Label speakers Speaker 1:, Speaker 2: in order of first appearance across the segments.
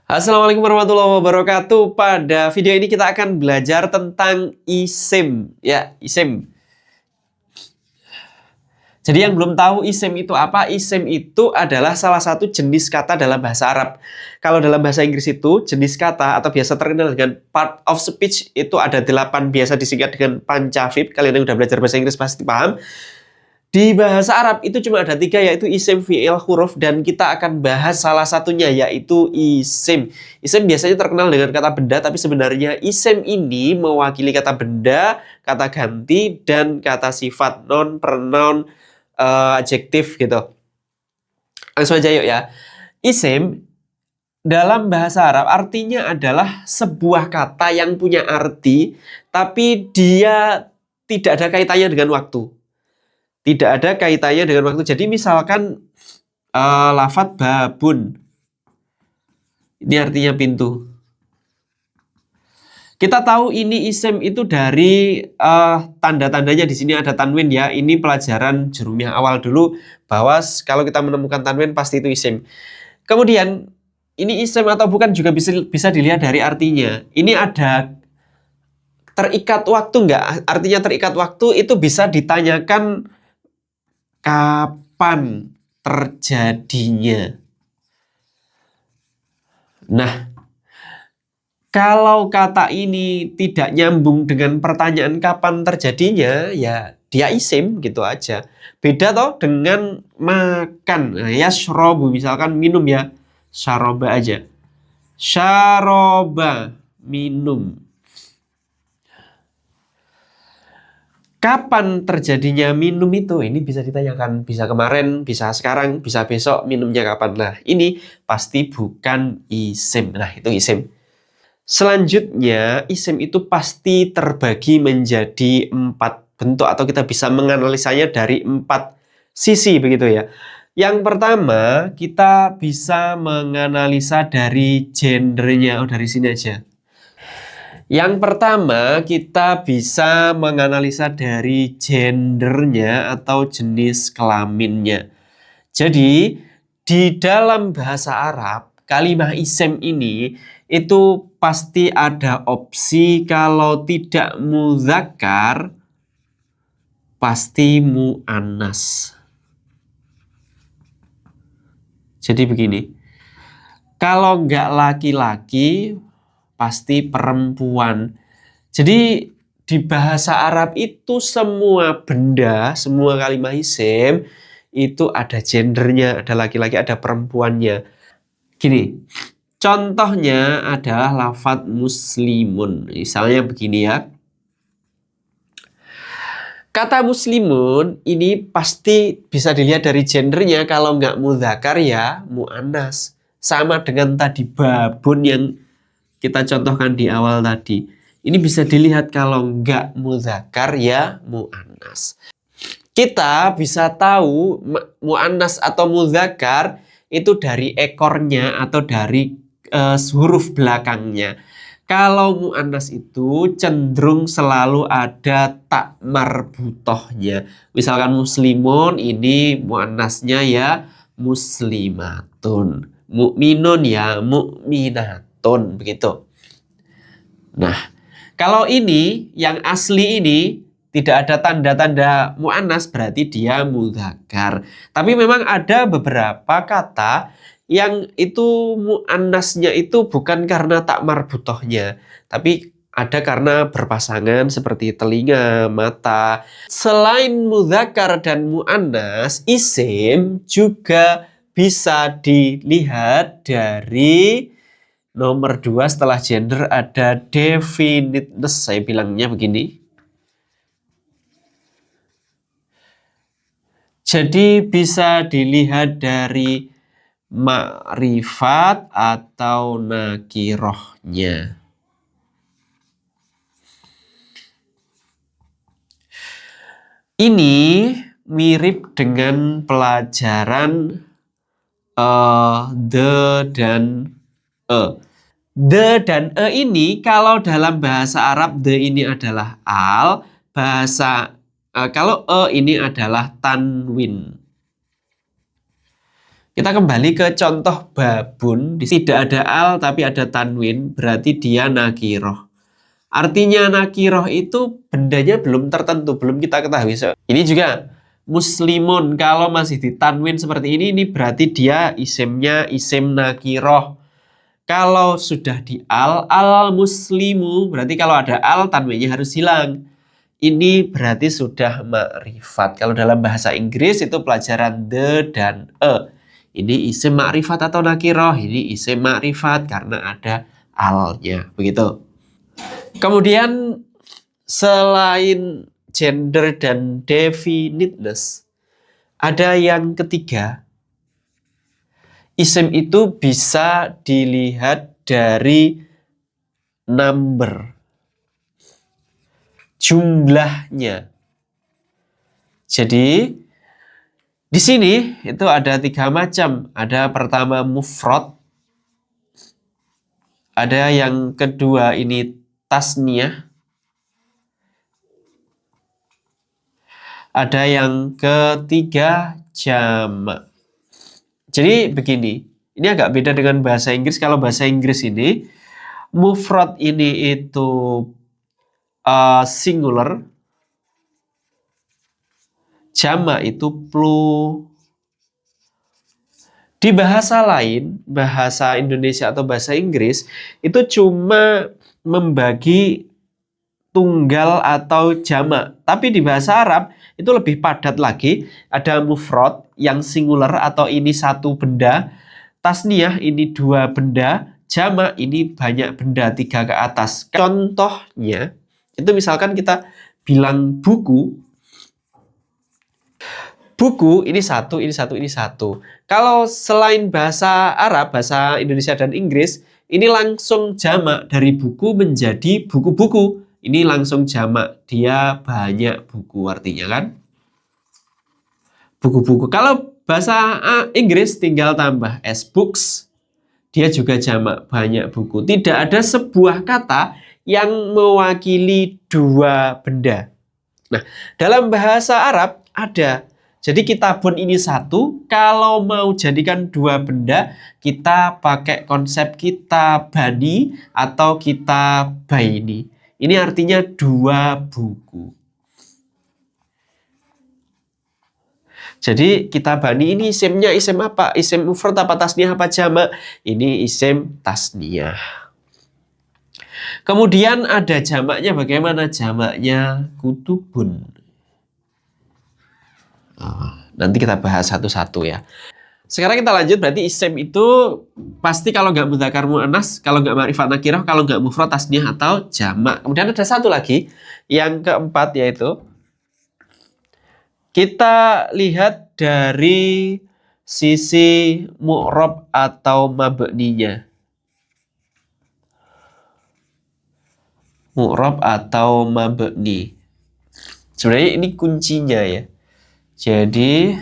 Speaker 1: Assalamualaikum warahmatullahi wabarakatuh. Pada video ini kita akan belajar tentang isim, ya, isim. Jadi yang belum tahu isim itu apa? Isim itu adalah salah satu jenis kata dalam bahasa Arab. Kalau dalam bahasa Inggris itu jenis kata atau biasa terkenal dengan part of speech itu ada 8, biasa disingkat dengan pancavit. Kalian yang udah belajar bahasa Inggris pasti paham. Di bahasa Arab itu cuma ada 3, yaitu isim, fi'il, huruf, dan kita akan bahas salah satunya yaitu isim. Isim biasanya terkenal dengan kata benda, tapi sebenarnya isim ini mewakili kata benda, kata ganti, dan kata sifat, noun, pronoun, adjektif gitu. Langsung aja yuk ya. Isim dalam bahasa Arab artinya adalah sebuah kata yang punya arti, tapi dia tidak ada kaitannya dengan waktu. Tidak ada kaitannya dengan waktu. Jadi misalkan lafadz babun. Ini artinya pintu. Kita tahu ini isim itu dari tanda-tandanya di sini ada tanwin ya. Ini pelajaran jurumiyah awal dulu bahwa kalau kita menemukan tanwin pasti itu isim. Kemudian ini isim atau bukan juga bisa dilihat dari artinya. Ini ada terikat waktu enggak? Artinya terikat waktu itu bisa ditanyakan kapan terjadinya. Nah, kalau kata ini tidak nyambung dengan pertanyaan kapan terjadinya, ya dia isim gitu aja. Beda toh dengan makan. Nah, yashrobu misalkan minum ya. Syaroba aja. Syaroba, minum. Kapan terjadinya minum itu? Ini bisa ditanyakan, bisa kemarin, bisa sekarang, bisa besok, minumnya kapan. Nah, ini pasti bukan isim. Nah, itu isim. Selanjutnya, isim itu pasti terbagi menjadi 4 bentuk atau kita bisa menganalisanya dari 4 sisi begitu ya. Yang pertama, kita bisa menganalisa dari gendernya. Oh, dari sini aja. Yang pertama, kita bisa menganalisa dari gendernya atau jenis kelaminnya. Jadi, di dalam bahasa Arab, kalimat isim ini itu pasti ada opsi kalau tidak mudzakkar, pasti mu'annas. Jadi begini, kalau nggak laki-laki, pasti perempuan. Jadi di bahasa Arab itu semua benda, semua kalimat isim itu ada gendernya, ada laki-laki, ada perempuannya. Gini, contohnya adalah lafadz muslimun. Misalnya begini ya. Kata muslimun ini pasti bisa dilihat dari gendernya, kalau nggak mudzakkar ya mu'annas. Sama dengan tadi babun yang kita contohkan di awal tadi. Ini bisa dilihat kalau nggak mudzakkar ya mu'annas. Kita bisa tahu mu'annas atau mudzakkar itu dari ekornya atau dari huruf belakangnya. Kalau mu'annas itu cenderung selalu ada tak marbutohnya. Misalkan muslimun, ini mu'annasnya ya muslimatun. Mu'minun ya mu'minatun, begitu. Nah, kalau ini yang asli ini tidak ada tanda-tanda mu'annas, berarti dia mudzakkar. Tapi memang ada beberapa kata yang itu mu'annasnya itu bukan karena tak marbutohnya, tapi ada karena berpasangan seperti telinga, mata. Selain mudzakkar dan mu'annas, isim juga bisa dilihat dari nomor 2 setelah gender ada definiteness. Saya bilangnya begini. Jadi bisa dilihat dari makrifat atau nakirohnya. Ini mirip dengan pelajaran the dan the dan ini kalau dalam bahasa Arab the ini adalah al, kalau ini adalah tanwin. Kita kembali ke contoh babun. Tidak ada al tapi ada tanwin, berarti dia nakiroh. Artinya nakiroh itu bendanya belum tertentu, belum kita ketahui. Ini juga muslimun, kalau masih ditanwin seperti ini berarti dia isimnya isim nakiroh. Kalau sudah di al muslimu, berarti kalau ada al tanwinnya harus hilang. Ini berarti sudah makrifat. Kalau dalam bahasa Inggris itu pelajaran the dan a. Ini isim makrifat atau nakiroh, ini isim makrifat karena ada alnya. Begitu. Kemudian selain gender dan definiteness, ada yang ketiga. Isim itu bisa dilihat dari number, jumlahnya. Jadi di sini itu ada 3 macam. Ada pertama mufrad, ada yang kedua ini tasniyah, ada yang ketiga jamak. Jadi begini, ini agak beda dengan bahasa Inggris. Kalau bahasa Inggris ini mufrad ini itu singular, jamak itu plural. Di bahasa lain, bahasa Indonesia atau bahasa Inggris, itu cuma membagi tunggal atau jamak. Tapi di bahasa Arab itu lebih padat lagi. Ada mufrad yang singular atau ini satu benda. Tasniyah ini 2 benda. Jamak ini banyak benda 3 ke atas. Contohnya, itu misalkan kita bilang buku. Buku ini satu, ini satu, ini satu. Kalau selain bahasa Arab, bahasa Indonesia dan Inggris, ini langsung jamak dari buku menjadi buku-buku. Ini langsung jamak, dia banyak buku artinya kan. Buku-buku. Kalau bahasa Inggris tinggal tambah s books, dia juga jamak, banyak buku. Tidak ada sebuah kata yang mewakili 2 benda. Nah, dalam bahasa Arab ada. Jadi kitabun ini satu, kalau mau jadikan 2 benda, kita pakai konsep kitabani atau kitabaini. Ini artinya 2 buku. Jadi kitabani ini isimnya isim apa? Isim mufrad apa tasniyah apa jamak? Ini isim tasniyah. Kemudian ada jamaknya, bagaimana jamaknya? Kutubun. Nanti kita bahas satu-satu ya. Sekarang kita lanjut, berarti isim itu pasti kalau nggak mudzakkar muannas, kalau nggak ma'rifat nakirah, kalau nggak mufrad tasniyah atau jamak. Kemudian ada satu lagi, yang keempat yaitu kita lihat dari sisi mu'rab atau mabninya. Mu'rab atau mabni. Sebenarnya ini kuncinya ya. Jadi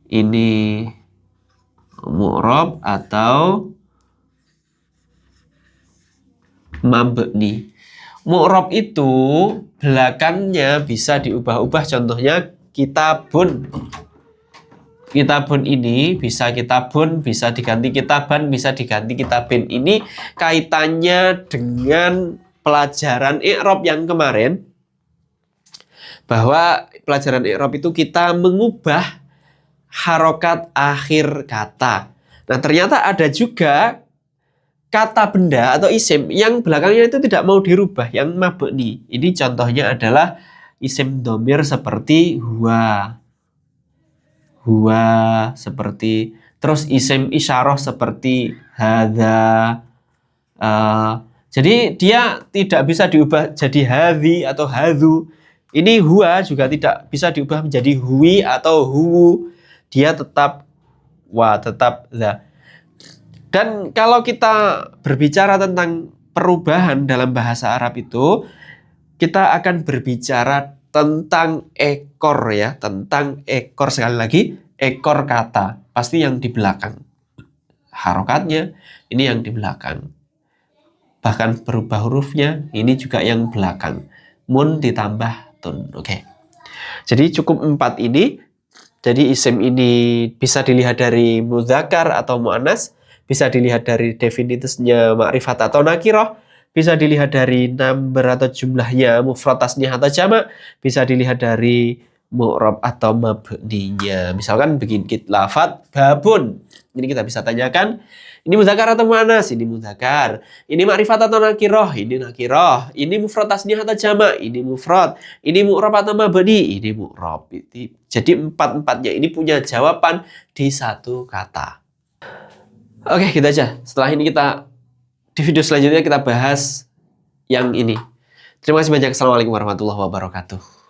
Speaker 1: ini mu'rab atau mabni. Mu'rab itu belakangnya bisa diubah-ubah. Contohnya kitabun. Kitabun ini bisa kitabun, bisa diganti kitaban, bisa diganti kitabin. Ini kaitannya dengan pelajaran i'rab yang kemarin. Bahwa pelajaran i'rab itu kita mengubah harokat akhir kata. Nah, ternyata ada juga kata benda atau isim yang belakangnya itu tidak mau dirubah, yang mabni. Ini contohnya adalah isim domir seperti huwa. Huwa seperti, terus isim isyarah seperti hadza. Jadi dia tidak bisa diubah jadi hadhi atau hadzu. Ini huwa juga tidak bisa diubah menjadi huwi atau huwu. Dia tetap wa, tetap za. Dan kalau kita berbicara tentang perubahan dalam bahasa Arab itu, kita akan berbicara tentang ekor ya, tentang ekor, sekali lagi ekor kata, pasti yang di belakang. Harokatnya ini yang di belakang. Bahkan berubah hurufnya ini juga yang belakang. Mun ditambah tun. Oke. Jadi cukup 4 ini. Jadi isim ini bisa dilihat dari mudzakkar atau muannas, bisa dilihat dari definitusnya ma'rifat atau nakirah, bisa dilihat dari number atau jumlahnya mufrad tasniyah atau jamak, bisa dilihat dari mu'rab atau mabninya. Misalkan begini lafadz babun. Ini kita bisa tanyakan, ini mudzakkar atau muannas? Ini mudzakkar. Ini ma'rifat atau nakirah? Ini nakirah. Ini mufrad tasniyah atau jamak? Ini mufrad. Ini mu'rab atau mabni? Ini mu'rab. Jadi empat-empatnya ini punya jawaban di satu kata. Oke, gitu aja. Setelah ini di video selanjutnya kita bahas yang ini. Terima kasih banyak. Assalamualaikum warahmatullahi wabarakatuh.